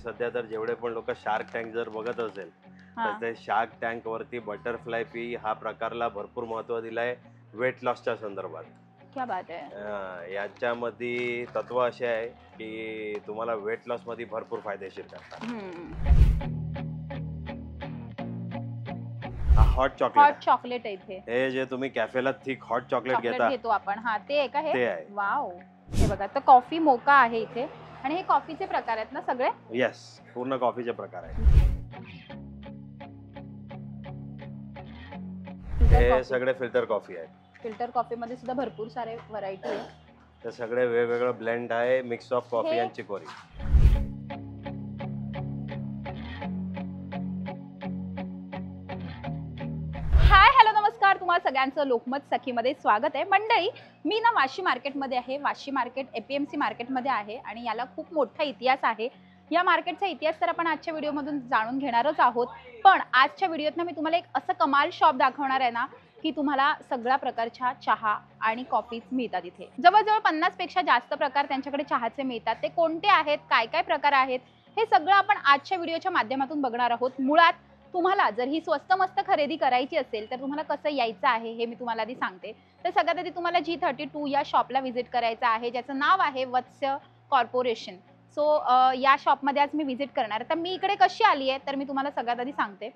सध्या तर जेवढे पण लोक शार्क टँक जर बघत असेल तर ते शार्क टँक वरती बटरफ्लाय पी हा प्रकारला भरपूर महत्व दिलंय वेट लॉसच्या संदर्भात. क्या बात आहे. याच्यामध्ये तत्व असे आहे की तुम्हाला वेट लॉस मध्ये भरपूर फायदेशीर करतात. हा हॉट चॉकलेट हॉट आहे. चॉकलेट आहे इथे. हे जे तुम्ही कॅफेला थिक हॉट चॉकलेट चॉकलेट घेता घेतो आपण. हा ते आहे का हे? ते आहे. वाव. हे बघा, तर कॉफी मोका आहे इथे आणि हे कॉफीचे प्रकार आहेत ना सगळे? येस, पूर्ण कॉफीचे प्रकार आहेत. हे सगळे फिल्टर कॉफी आहेत. फिल्टर कॉफी मध्ये सुद्धा भरपूर सारे व्हरायटी आहे. ते सगळे वेगवेगळं ब्लेंड आहे, मिक्स ऑफ कॉफी आणि चिकोरी. हाय हॅलो नमस्कार, तुम्हाला सगळ्यांचं लोकमत सखीमध्ये स्वागत आहे. मंडळी, मी ना वाशी मार्केटमध्ये आहे. वाशी मार्केट APMC मार्केटमध्ये आहे आणि याला खूप मोठा इतिहास आहे. या मार्केटचा इतिहास तर आपण आजच्या व्हिडिओमधून जाणून घेणारच आहोत. पण आजच्या व्हिडिओत ना मी तुम्हाला एक असं कमाल शॉप दाखवणार आहे ना की तुम्हाला सगळ्या प्रकारच्या चहा आणि कॉफीज मिळतात इथे. जवळजवळ 50 पेक्षा जास्त प्रकार त्यांच्याकडे चहाचे मिळतात. ते कोणते आहेत, काय काय प्रकार आहेत, हे सगळं आपण आजच्या व्हिडिओच्या माध्यमातून बघणार आहोत. मुळात तुम्हाला जर ही स्वस्त मस्त खरेदी करायची असेल तर तुम्हाला कसं यायचं आहे हे मी तुम्हाला आधी सांगते. तर सगळ्यात आधी तुम्हाला G32 या शॉपला व्हिजिट करायचं आहे, ज्याचं नाव आहे वत्स्य कॉर्पोरेशन. सो या शॉपमध्ये आज मी व्हिजिट करणार आहे. तर मी इकडे कशी आली आहे तर मी तुम्हाला सगळ्यात आधी सांगते.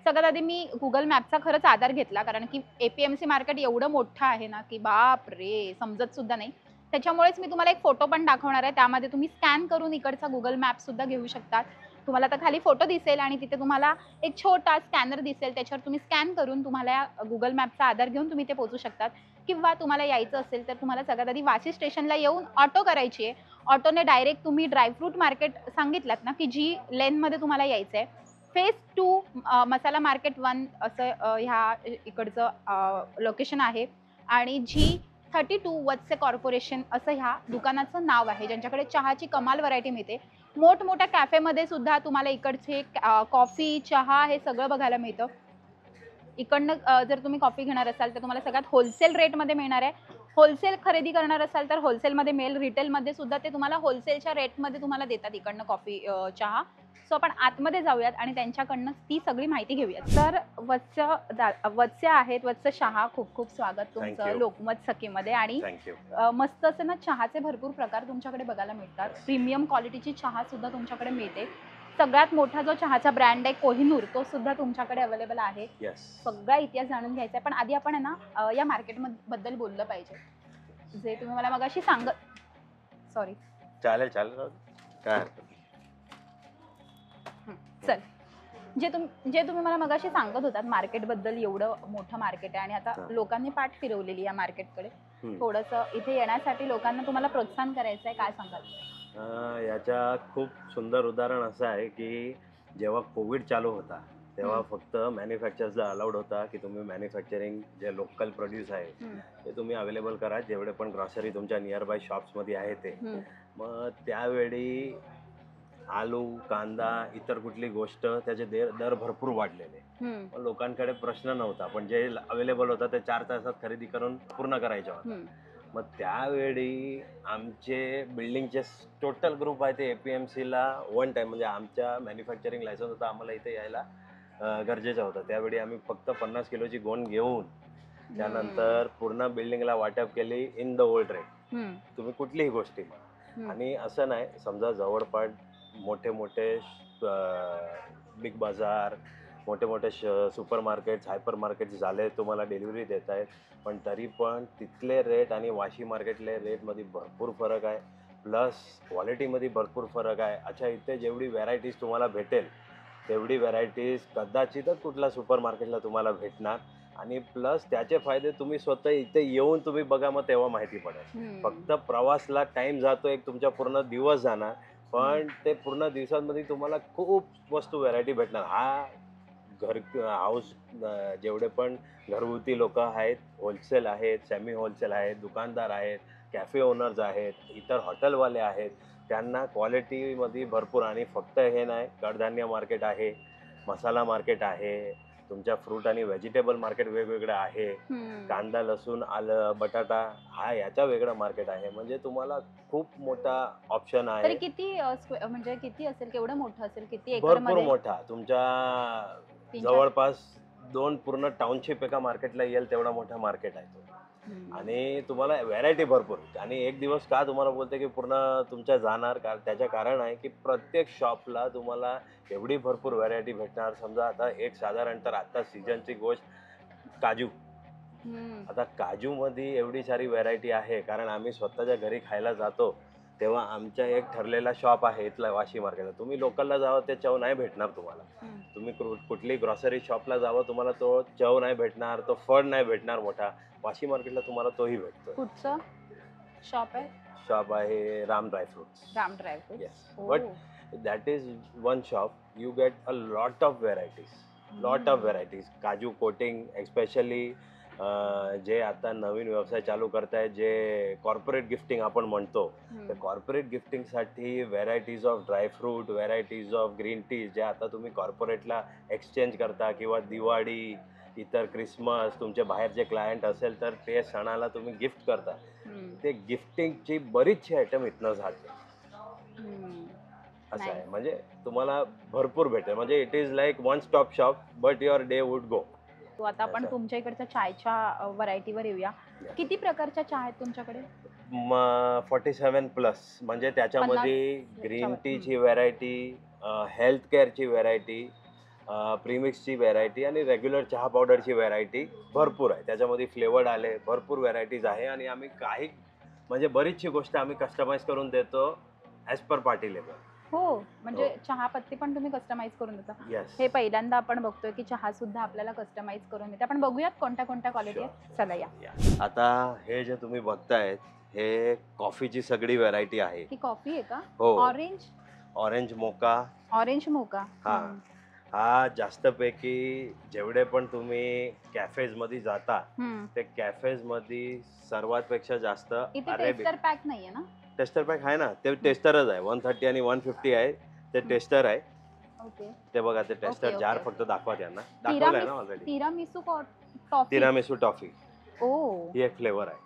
सगळ्यात आधी मी गुगल मॅपचा खरंच आधार घेतला, कारण की APMC मार्केट एवढं मोठं आहे ना की बाप रे, समजत सुद्धा नाही. त्याच्यामुळेच मी तुम्हाला एक फोटो पण दाखवणार आहे. त्यामध्ये तुम्ही स्कॅन करून इकडचा गुगल मॅप सुद्धा घेऊ शकतात. तुम्हाला आता खाली फोटो दिसेल आणि तिथे तुम्हाला एक छोटा स्कॅनर दिसेल, त्याच्यावर तुम्ही स्कॅन करून तुम्हाला गुगल मॅपचा आधार घेऊन तुम्ही ते पोहोचू शकतात. किंवा तुम्हाला यायचं असेल तर तुम्हाला सगळ्यात आधी वाशी स्टेशनला येऊन ऑटो करायची आहे. ऑटोने डायरेक्ट तुम्ही ड्रायफ्रूट मार्केट सांगितलात ना की जी लेनमध्ये तुम्हाला यायचं आहे, फेज 2 मसाला मार्केट 1 असं ह्या इकडचं लोकेशन आहे. आणि G32 वत्स्य कॉर्पोरेशन असं ह्या दुकानाचं नाव आहे, ज्यांच्याकडे चहाची कमाल व्हरायटी मिळते. मोठमोठ्या कॅफेमध्ये सुद्धा तुम्हाला इकडचे कॉफी, चहा हे सगळं बघायला मिळतं. इकडनं जर तुम्ही कॉफी घेणार असाल तर तुम्हाला सगळ्यात होलसेल रेटमध्ये मिळणार आहे. होलसेल खरेदी करणार असाल तर होलसेलमध्ये मिळेल. रिटेलमध्ये सुद्धा ते तुम्हाला होलसेलच्या रेटमध्ये तुम्हाला देतात इकडनं कॉफी, चहा. सो आपण आतमध्ये जाऊयात आणि त्यांच्याकडनं ती सगळी माहिती घेऊयात. तर वत्स्य आहेत, वत्स्य चहा, खूप खूप स्वागत तुमचं लोकमत सखीमध्ये. आणि मस्त असं ना चहाचे भरपूर प्रकार तुमच्याकडे बघायला मिळतात. प्रीमियम क्वालिटीची चहा सुद्धा तुमच्याकडे मिळते. सगळ्यात मोठा जो चहाचा ब्रँड आहे कोहिनूर, तो सुद्धा तुमच्याकडे अवेलेबल आहे. सगळा इतिहास जाणून घ्यायचा आहे, पण आधी आपण आहे ना या मार्केट बद्दल बोललं पाहिजे. जे तुम्ही मला मगाशी सॉरी, चालेल चालेल, काय चल, जे तुम्ही मला मगाशी सांगत होतात मार्केट बद्दल, एवढं मोठं मार्केट आहे आणि आता लोकांनी पाठ फिरवलेली या मार्केटकडे. थोडंसं इथे येण्यासाठी लोकांना तुम्हाला प्रोत्साहन करायचं आहे, काय सांगाल? याच्या खूप सुंदर उदाहरण असं आहे की जेव्हा कोविड चालू होता तेव्हा फक्त मॅन्युफॅक्चरर्सला अलाउड होता की तुम्ही मॅन्युफॅक्चरिंग जे लोकल प्रोड्यूस आहे ते तुम्ही अवेलेबल करा, जेवढे पण ग्रॉसरी तुमच्या नियर बाय शॉप्समध्ये आहे ते. मग त्यावेळी आलू, कांदा, इतर कुठली गोष्ट त्याचे दर भरपूर वाढलेले. मग लोकांकडे प्रश्न नव्हता, पण जे अवेलेबल होता ते 4 तासात खरेदी करून पूर्ण करायचं होतं. मग त्यावेळी आमचे बिल्डिंगचे टोटल ग्रुप आहे ते APMCला वन टाइम, म्हणजे आमच्या मॅन्युफॅक्चरिंग लायसन्स होता, आम्हाला इथे यायला गरजेचं होतं. त्यावेळी आम्ही फक्त 50 किलोची गोण घेऊन त्यानंतर पूर्ण बिल्डिंगला वाटप केली इन द ओल्ड रेट. तुम्ही कुठलीही गोष्टी. आणि असं नाही, समजा जवळपास मोठे मोठे बिग बाजार, मोठे मोठे सुपर मार्केट्स, हायपर मार्केट्स झाले तुम्हाला डिलिव्हरी देत आहेत, पण तरी पण तिथले रेट आणि वाशी मार्केटले रेटमध्ये भरपूर फरक आहे. प्लस क्वालिटीमध्ये भरपूर फरक आहे. अच्छा, इथे जेवढी व्हरायटीज तुम्हाला भेटेल तेवढी व्हरायटीज कदाचितच कुठल्या सुपर मार्केटला तुम्हाला भेटणार. आणि प्लस त्याचे फायदे तुम्ही स्वतः इथे येऊन तुम्ही बघा, मग तेव्हा माहिती पडेल. फक्त प्रवासला टाइम जातो, एक तुमच्या पूर्ण दिवस जाणार, पण ते पूर्ण दिवसांमध्ये तुम्हाला खूप वस्तू व्हरायटी भेटणार. हा हाऊस जेवढे पण घरगुती लोक आहेत, होलसेल आहेत, सेमी होलसेल आहेत, दुकानदार आहेत, कॅफे ओनर्स आहेत, इतर हॉटेलवाले आहेत, त्यांना क्वालिटीमध्ये भरपूर. आणि फक्त हे नाही, कडधान्य मार्केट आहे, मसाला मार्केट आहे, तुमच्या फ्रूट आणि व्हेजिटेबल मार्केट वेगवेगळं आहे. कांदा, लसूण, आलं, बटाटा हा याचा वेगळं मार्केट आहे. म्हणजे तुम्हाला खूप मोठा ऑप्शन तरी आहे. किती म्हणजे किती असेल, केवढं मोठं असेल, किती एकर भरपूर मध्ये? मोठा. तुमच्या 3-4. जवळपास 2 पूर्ण टाउनशिप एका मार्केटला येईल तेवढा मोठा मार्केट आहे तो. आणि तुम्हाला व्हरायटी भरपूर. आणि एक दिवस का तुम्हाला बोलते की पूर्ण तुमच्या जाणार का, त्याचं कारण आहे की प्रत्येक शॉपला तुम्हाला एवढी भरपूर व्हरायटी भेटणार. समजा आता एक साधारणतः आता सीजनची गोष्ट काजू. आता काजूमध्ये एवढी सारी व्हरायटी आहे, कारण आम्ही स्वतःच्या घरी खायला जातो तेव्हा आमच्या एक ठरलेला शॉप आहे इथला वाशी मार्केटला. तुम्ही लोकलला जावं ते चव नाही भेटणार तुम्हाला. तुम्ही कुठली ग्रॉसरी शॉपला जावं तुम्हाला तो चव नाही भेटणार, तो फळ नाही भेटणार मोठा. वाशी मार्केटला तुम्हाला तोही भेटतो. कुठचं शॉप आहे? शॉप आहे Ram dry fruits. Ram dry fruit. Yes, but that is one shop. You get a lot of varieties. काजू कोटिंग स्पेशली जे आता नवीन व्यवसाय चालू करताय, जे कॉर्पोरेट गिफ्टिंग आपण म्हणतो, तर कॉर्पोरेट गिफ्टिंगसाठी varieties of dry fruit, varieties of green tea जे आता तुम्ही कॉर्पोरेटला एक्सचेंज करता किंवा दिवाळी, इतर क्रिसमस, तुमचे बाहेरचे क्लायंट असेल तर ते सणाला तुम्ही गिफ्ट करता. ते गिफ्टिंगची बरीचशी आयटम इथनं झाले. असं आहे. म्हणजे तुम्हाला भरपूर भेटेल. म्हणजे it is like one stop shop but your day would go. तो आता आपण तुमच्या इकडच्या चायच्या व्हरायटीवर येऊया. किती प्रकारच्या चहा आहेत तुमच्याकडे? 47 प्लस. म्हणजे त्याच्यामध्ये ग्रीन टीची व्हरायटी, हेल्थ केअरची व्हरायटी, प्रीमिक्सची व्हरायटी आणि रेग्युलर चहा पावडरची व्हरायटी भरपूर आहे. त्याच्यामध्ये फ्लेवर्ड आले, भरपूर व्हरायटीज आहे. आणि आम्ही काही म्हणजे बरीचशी गोष्ट आम्ही कस्टमाइज करून देतो ॲज पर पार्टी लेवल. हो, म्हणजे चहा पत्ती पण तुम्ही कस्टमाइज करून देता. हे पहिल्यांदा आपण बघतोय की चहा सुद्धा आपल्याला कस्टमाइज करून देते. आपण बघूयात कोणत्या कोणत्या क्वालिटी आहेत. चला या. आता हे जे तुम्ही बघतायत हे कॉफीची सगळी व्हरायटी आहे. ही कॉफी आहे का? हो. ऑरेंज मोका. ऑरेंज मोका. हा जास्तपैकी जेवढे पण तुम्ही कॅफेज मध्ये जाता ते कॅफेज मध्ये सर्वात पेक्षा जास्त टेस्टर पॅक नाहीये ना? टेस्टर पॅक आहे ना, ते टेस्टरच आहे. 130 आणि 150 आहे ते टेस्टर आहे. ओके, ते बघा ते टेस्टर जार फक्त दाखवा त्यांना. दाखवलंय ना ऑलरेडी. Tiramisu toffee. ओ, ही एक फ्लेवर आहे.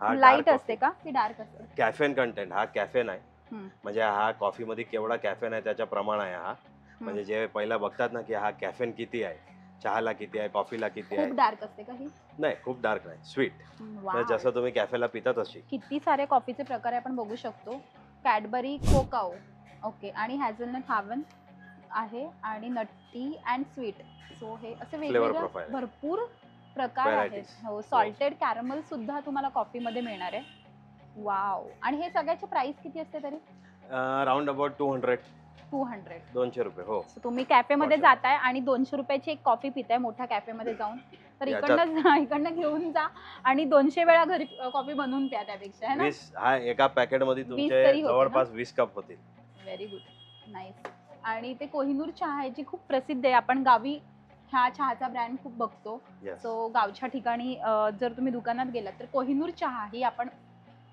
हा लाईट असते का की डार्क असते? Caffeine content. हा कॅफेन आहे. म्हणजे हा कॉफी मध्ये केवढा कॅफेन आहे त्याच्या प्रमाण आहे हा. म्हणजे जे पहिला बघतात ना की हा कॅफेन किती आहे, चहाला किती आहे, कॉफीला किती आहे. खूप डार्क असते का ही? नाही, खूप डार्क नाही, स्वीट. जसं तुम्ही कॅफेला पिता तशी. किती सारे कॉफीचे प्रकार आपण बघू शकतो. कॅडबरी कोकाओ, ओके, आणि हॅझलनट हावन आहे आणि नट्टी अँड स्वीट. सो हे असे वेगवेगळे भरपूर प्रकार आहेत. हो, सॉल्टेड कॅरमल सुद्धा तुम्हाला कॉफी मध्ये मिळणार आहे. वाव. आणि हे सगळ्याची प्राइस किती असते तरी? Round about 200. 200 रुपये. हो. तुम्ही कॅफे मध्ये जाताय आणि 200 रुपयाची एक कॉफी पिताय मोठ्या कॅफे मध्ये जाऊन, तर इकडनं घेऊन जा आणि 200 वेळा घरी कॉफी बनवून प्या त्यापेक्षा, है ना? 20 हा एका पॅकेट मध्ये तुमचे जवळपास 20 कप होतील. Very good, nice. आणि ते कोहिनूर चहा आहे जी खूप प्रसिद्ध आहे. आपण गावी ह्या चहाचा ब्रँड खूप बघतो. सो गावच्या ठिकाणी जर तुम्ही दुकानात गेलात तर कोहिनूर चहा ही आपण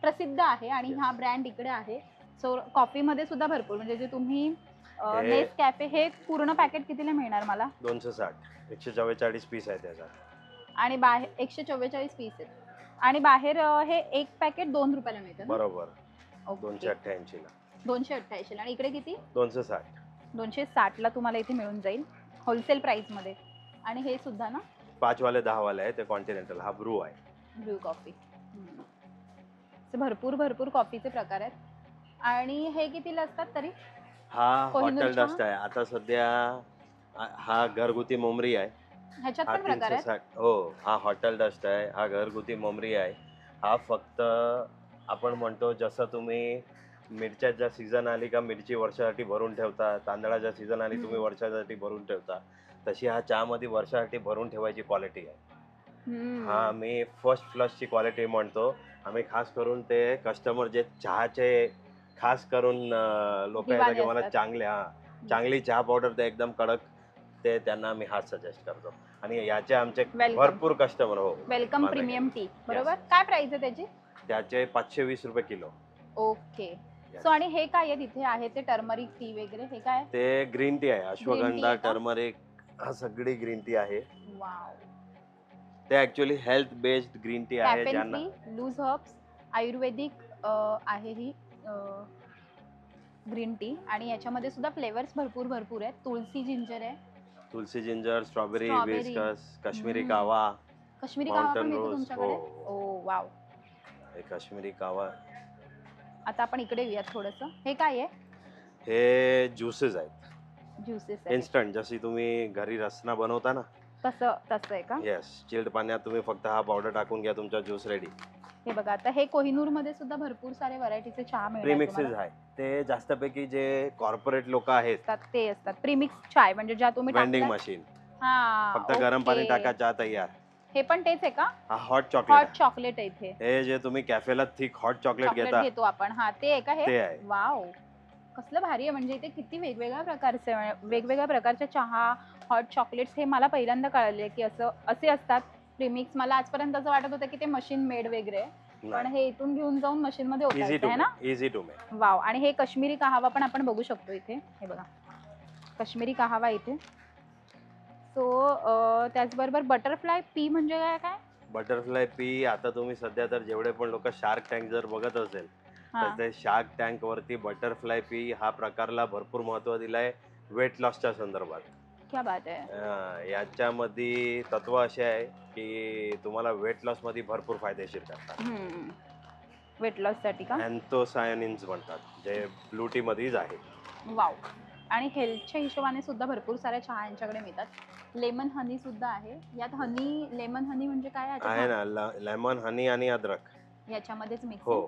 प्रसिद्ध आहे आणि हा ब्रँड इकडे आहे. सो कॉफी मध्ये सुद्धा भरपूर, म्हणजे जे तुम्ही नेस कॅफे, हे पूर्ण पॅकेट कितीला मिळणार मला? 260. 144 पीस आहे त्याचा. आणि बाहेर 144 पीस आहेत. आणि बाहेर हे एक पॅकेट 2 रुपयाला मिळतं. बरोबर. 288 ला. 288 ला. आणि इकडे किती? 260. 260 ला तुम्हाला इथे मिळून जाईल होलसेल प्राइस मध्ये. आणि हे सुद्धा ना 5 वाले 10 वाले आहे ते कॉन्टिनेंटल. हा ब्रू आहे. Bru coffee. भरपूर कॉफीचे प्रकार आहेत. आणि हे कितीला असतात तरी? हा हॉटेल डस्ट आहे. आता सध्या हा घरगुती मोमरी आहे. ह्याच्यात पण प्रकार आहेत? हो, हा हॉटेल डस्ट आहे. हा घरगुती मोमरी आहे. हा फक्त आपण म्हणतो जसं तुम्ही मिरच्याच्या सीझन आली का मिरची वर्षासाठी भरून ठेवता, तांदळाच्या सीझन आली तुम्ही वर्षासाठी भरून ठेवता, तशी हा चहामध्ये वर्षासाठी भरून ठेवायची क्वालिटी आहे. हा मी फर्स्ट फ्लशची क्वालिटी म्हणतो. आम्ही खास करून ते कस्टमर जे चहाचे खास करून लोक येतात की मला चांगली चहा पावडर ते एकदम कडक, ते त्यांना मी हाच सजेस्ट करतो. आणि याचे आमचे भरपूर कस्टमर. हो, वेलकम प्रीमियम टी. बरोबर. काय प्राइस आहे त्याची? त्याचे 520 रुपये किलो. ओके. सो आणि हे काय आहे तिथे आहे ते टर्मरिक टी वगैरे, हे काय? ते ग्रीन टी आहे. अश्वगंधा, टर्मरिक, हा सगळी ग्रीन टी आहे. वाव. ते actually health based green tea आहे कॅफेन ज्यांना फ्री, लूज हर्ब्स, आयुर्वेदिक आहे ही ग्रीन टी. आणि याच्यामध्ये सुद्धा फ्लेवर्स भरपूर भरपूर आहेत. तुळसी जिंजर आहे, tulsi ginger, strawberry, strawberry, hibiscus, Kashmiri हम्म. कावा, काश्मीरी कावा पण माउंटन मिळतो रोज. तुमच्याकडे? हो, ओ वाव. हे काश्मीरी कावा. आता आपण इकडे येऊयात थोडस. हे काय आहे? हे ज्युसेस आहेत ज्युसेस आहे. इन्स्टंट. जशी तुम्ही घरी रसना बनवता ना, तसं आहे का? येस. चिल्ड पाण्यात तुम्ही फक्त हा पावडर टाकून घ्या, तुमचा ज्यूस रेडी. हे बघा, आता हे कोहिनूर मध्ये सुद्धा भरपूर सारे व्हरायटीचे चहा मिळतात प्रीमिक्सेस तुम्हाला. आहे. ते जास्तपैकी जे कॉर्पोरेट लोक आहेत, ते असतात प्रीमिक्स चाय, म्हणजे ज्या तुम्ही वेंडिंग टाकता. मशीन, हा, फक्त गरम पाणी ओके. टाका, चहा तयार. हे पण तेच आहे का? हा हॉट हॉट चॉकलेट. चॉकलेट आहे इथे. हे जे तुम्ही कॅफेला थिक हॉट चॉकलेट चॉकलेट घेता, घेतो आपण. हा, ते आहे का हे? ते आहे. वाव, कसलं भारी आहे. म्हणजे इथे किती वेगवेगळ्या प्रकारचे चहा, हॉट चॉकलेट्स. हे मला पहिल्यांदा कळले की असे असतात प्रीमिक्स. मला आजपर्यंत असं वाटत होतं की ते मशीन मेड वगैरे, पण हे इथून घेऊन जाऊन मशीन मध्ये इझी होतं टू आहे ना? Easy to make. वाव. आणि हे काश्मीरी कहावा पण आपण बघू शकतो इथे. हे बघा, काश्मीरी कहावा इथे. सो त्याचबरोबर बटरफ्लाय पी म्हणजे काय? Butterfly P. आता तुम्ही सध्या तर जेवढे पण लोक शार्क टँक जर बघत असेल, तर हा, ते शार्क टँक वरती बटरफ्लाय पी हा प्रकारला भरपूर महत्व दिलंय वेट लॉसच्या संदर्भात. क्या बात आहे. याच्यामध्ये तत्व असे आहे की तुम्हाला वेट लॉस मध्ये भरपूर फायदेशीर करतात. वेट लॉस साठी का? अँथोसायनिन्स म्हणतात, जे ब्लू टी मध्येच आहे. वाव. आणि हेल्थच्या हिशोबाने सुद्धा भरपूर साऱ्या चहा यांच्याकडे मिळतात. लेमन हनी सुद्धा आहे यात. लेमन हनी म्हणजे काय आहे ना, लेमन, हनी आणि अद्रक याच्यामध्येच मिक्स. हो.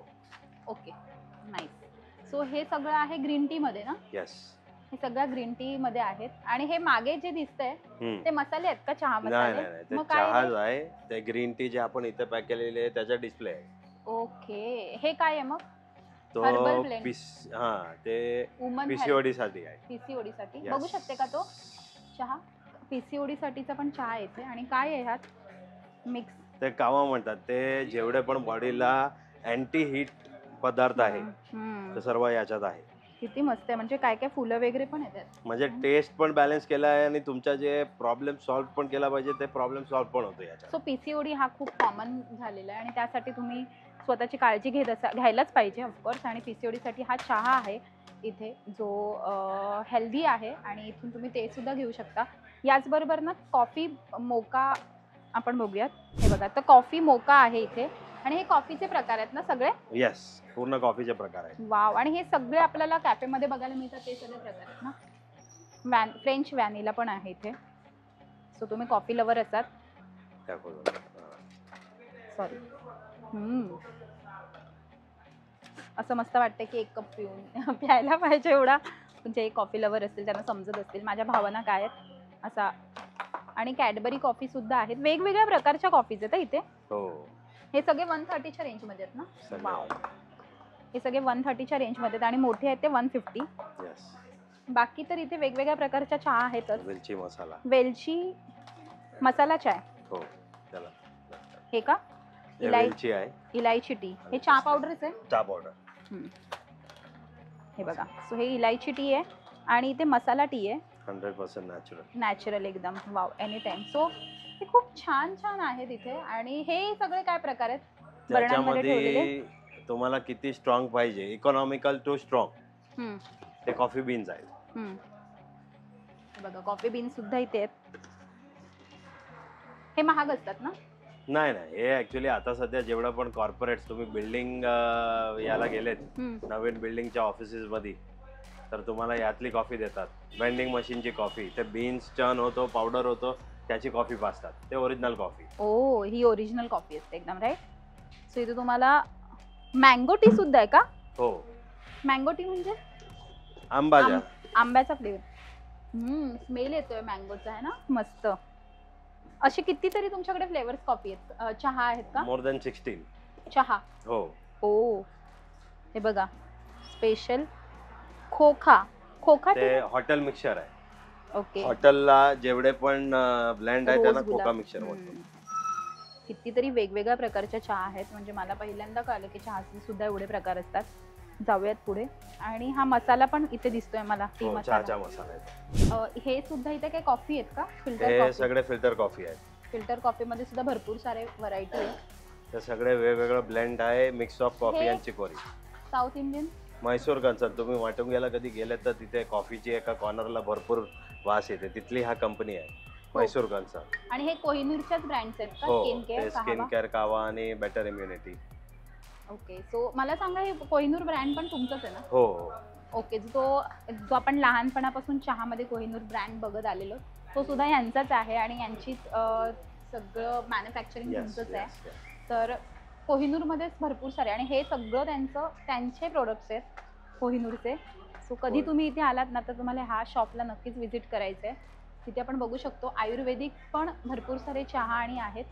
Okay, nice. सो हे सगळं आहे ग्रीन टी मध्ये ना? येस. हे सगळं ग्रीन टी मध्ये आहेत. आणि हे मागे जे दिसतंय ते मसाले आहेत का? चहा नाही मसाले? नाही, ते मग काय आहे? चहाच आहे. ते ग्रीन टी जे आपण इथे पॅक केलेले आहे त्याचा डिस्प्ले आहे. ओके. हे काय आहे मग? तो Herbal blend. ते वुमन पीसीओडी साठी आहे. पीसीओडी साठी. Yes. बघू शकते का तो चहा? पीसीओडी साठीचा पण चहा येते. आणि काय आहे ह्यात मिक्स? ते कावा म्हणतात. ते जेवढे पण बॉडीला अँटी हीट पदार्थ आहे ते सर्व याच्यात आहे. किती मस्त आहे. म्हणजे काय काय फुलं वगैरे पण येतात. म्हणजे टेस्ट पण बॅलन्स केला आहे आणि तुमचा जे प्रॉब्लेम सॉल्व्ह पण केला पाहिजे ते प्रॉब्लेम सॉल्व्ह पण होतो याच्यात. सो पीसीओडी हा खूप कॉमन झालेला आहे आणि त्यासाठी तुम्ही स्वतःची काळजी घ्यायलाच पाहिजे ऑफकोर्स. आणि पीसीओडी साठी हा चहा आहे इथे जो हेल्दी आहे आणि इथून तुम्ही ते सुद्धा घेऊ शकता. याचबरोबर ना कॉफी मोका आपण बघूयात. हे बघा, तर कॉफी मोका आहे इथे. आणि हे कॉफीचे प्रकार आहेत ना सगळे? येस, पूर्ण कॉफीचे प्रकार आहेत. वाव. आणि हे सगळे आपल्याला कॅफेमध्ये बघायला मिळतात ते सगळे प्रकार आहेत ना? फ्रेंच व्हॅनिला पण आहे इथे. सो तुम्ही कॉफी लवर असाल. सॉरी. असं मस्त वाटतं की एक कप पिऊन प्यायला पाहिजे एवढा. म्हणजे एक कॉफी लवर असतील त्यांना समजत असतील माझ्या भावना काय आहेत असा. आणि कॅडबरी कॉफी सुद्धा आहेत. वेगवेगळ्या प्रकारच्या कॉफीज आहेत इथे. हो. हे सगळे 130च्या रेंज मध्ये आहेत ना? सगळे वाव. आहे. हे सगळे 130च्या रेंज मध्ये आहेत आणि मोठे आहेत ते 150. येस. बाकी तर इथे वेगवेगळ्या प्रकारच्या चहा आहेतच. वेलची मसाला. वेलची मसाला चाय. हो, त्याला हे का? वेलची आहे. इलायची टी. हे चहा पावडरच आहे? चहा पावडर. हे बघा. सो हे इलायची टी आहे आणि इथे मसाला टी आहे. 100% नॅचरल. नॅचरल एकदम. वाव. Any time. सो हे खूप छान छान आहेत इथे. आणि हे सगळे काय प्रकार आहेत बरण्यांमध्ये ठेवलेले? त्याच्यामध्ये तुम्हाला किती स्ट्रॉंग पाहिजे, इकॉनॉमिकल टू स्ट्रॉंग, ते कॉफी बीन्स आहेत. हे बघा, कॉफी बीन सुद्धा इथे आहेत. हे महाग असतात ना? नाही नाही, हे ऍक्च्युली आता सध्या जेवढं पण कॉर्पोरेट तुम्ही बिल्डिंग याला गेलेत, नवीन बिल्डिंगच्या ऑफिसेस मध्ये, तर तुम्हाला यातली कॉफी देतात. वेंडिंग मशीनची कॉफी. ते बीन्स चर्न होतो, पावडर होतो, त्याची कॉफी पाजतात. ते ओरिजिनल कॉफी. ओ, ही ओरिजिनल कॉफी असते एकदम, राईट? सो इथे तुम्हाला मँगो टी सुद्धा आहे का? हो. मँगो टी म्हणजे आंबाच्या. आंब्याचा फ्लेवर. स्मेल येतोय मँगोचा, आहे ना? मस्त. असे कितीतरी तुमच्याकडे फ्लेवर्स कॉफी आहेत, चहा आहेत का? मोर दॅन 16 चहा. हो. ओ, हे बघा, स्पेशल खोखा ते हॉटेल मिक्सचर आहे. ओके. हॉटेलला जेवढे पण ब्लेंड आहे त्यांना खोका मिक्सचर म्हणतो. कितीतरी वेगवेगळ्या प्रकारच्या चहा आहेत. म्हणजे मला पहिल्यांदा कळलं की चहाचे सुद्धा एवढे प्रकार असतात. जाऊयात पुढे. आणि हा मसाला पण इथे दिसतोय मला, टी हो, मसाला. चहाचा मसाला आहे. हे सुद्धा इथे काय कॉफी आहेत का? फिल्टर हे कॉफी. सगळे फिल्टर कॉफी आहेत. फिल्टर कॉफी मध्ये सुद्धा भरपूर सारे व्हरायटी आहे. हे सगळे वेगवेगळं ब्लेंड आहे, मिक्स ऑफ कॉफी हे- आणि chicory. South Indian. Mysore concern तुम्ही वाटुंग्याला कधी गेले तर तिथे कॉफीची एका कॉर्नरला भरपूर वास येते, तिथली हा कंपनी आहे म्हैसूर कन्सर्न. आणि हे कोहिनूरच्याच ब्रँड्स आहेत का? हो, स्किन केअर, ते स्किन केअर, कावा आणि बेटर इम्युनिटी. ओके. सो मला सांगा, हे कोहिनूर ब्रँड पण तुमचंच आहे ना? हो. ओके. जो आपण लहानपणापासून चहामध्ये कोहिनूर ब्रँड बघत आलेलो, तो सुद्धा यांचाच आहे आणि यांची सगळं मॅन्युफॅक्चरिंग Yes, तुमचंच आहे. yes, yes. तर कोहिनूरमध्येच भरपूर सारे, आणि हे सगळं त्यांचे प्रोडक्ट्स आहेत कोहिनूरचे. सो कधी होय. तुम्ही इथे आलात ना तर तुम्हाला ह्या शॉपला नक्कीच व्हिजिट करायचं आहे. तिथे आपण बघू शकतो आयुर्वेदिक पण भरपूर सारे चहा आणि आहेत.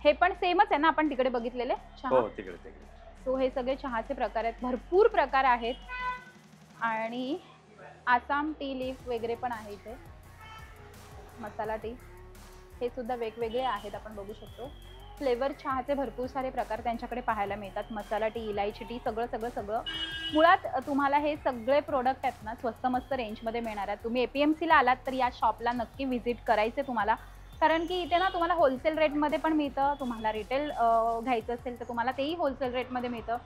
हे पण सेमच आहे ना आपण तिकडे बघितलेले चहा? हो, तिकडे. सो हे सगळे चहाचे प्रकार आहेत, भरपूर प्रकार आहेत. आणि आसाम टी लीफ वगैरे पण आहे इथे, मसाला टी, हे सुद्धा वेगवेगळे आहेत. आपण बघू शकतो फ्लेवर चहाचे भरपूर सारे प्रकार त्यांच्याकडे पाहायला मिळतात. मसाला टी, इलायची टी, सगळं मुळात तुम्हाला हे सगळे प्रोडक्ट आहेत ना स्वस्त मस्त रेंजमध्ये मिळणार आहेत. तुम्ही APMC ला आलात तर या शॉपला नक्की व्हिजिट करायचे तुम्हाला, कारण की इथे ना तुम्हाला होलसेल रेटमध्ये पण मिळतं. तुम्हाला रिटेल घ्यायचं असेल तर तुम्हाला तेही होलसेल रेटमध्ये मिळतं.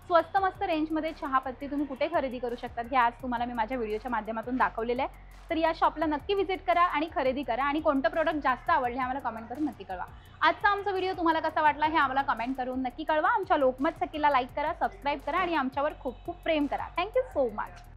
स्वस्त मस्त रेंजमध्ये चहापत्ती तुम्ही कुठे खरेदी करू शकतात हे आज तुम्हाला मी माझ्या व्हिडिओच्या माध्यमातून दाखवलेलं आहे. तर या शॉपला नक्की व्हिजिट करा आणि खरेदी करा. आणि कोणतं प्रोडक्ट जास्त आवडले आम्हाला कमेंट करून नक्की कळवा. आजचा आमचा व्हिडिओ तुम्हाला कसा वाटला हे आम्हाला कमेंट करून नक्की कळवा. आमच्या लोकमत सखीला लाईक करा, सबस्क्राईब करा आणि आमच्यावर खूप खूप प्रेम करा. Thank you so much.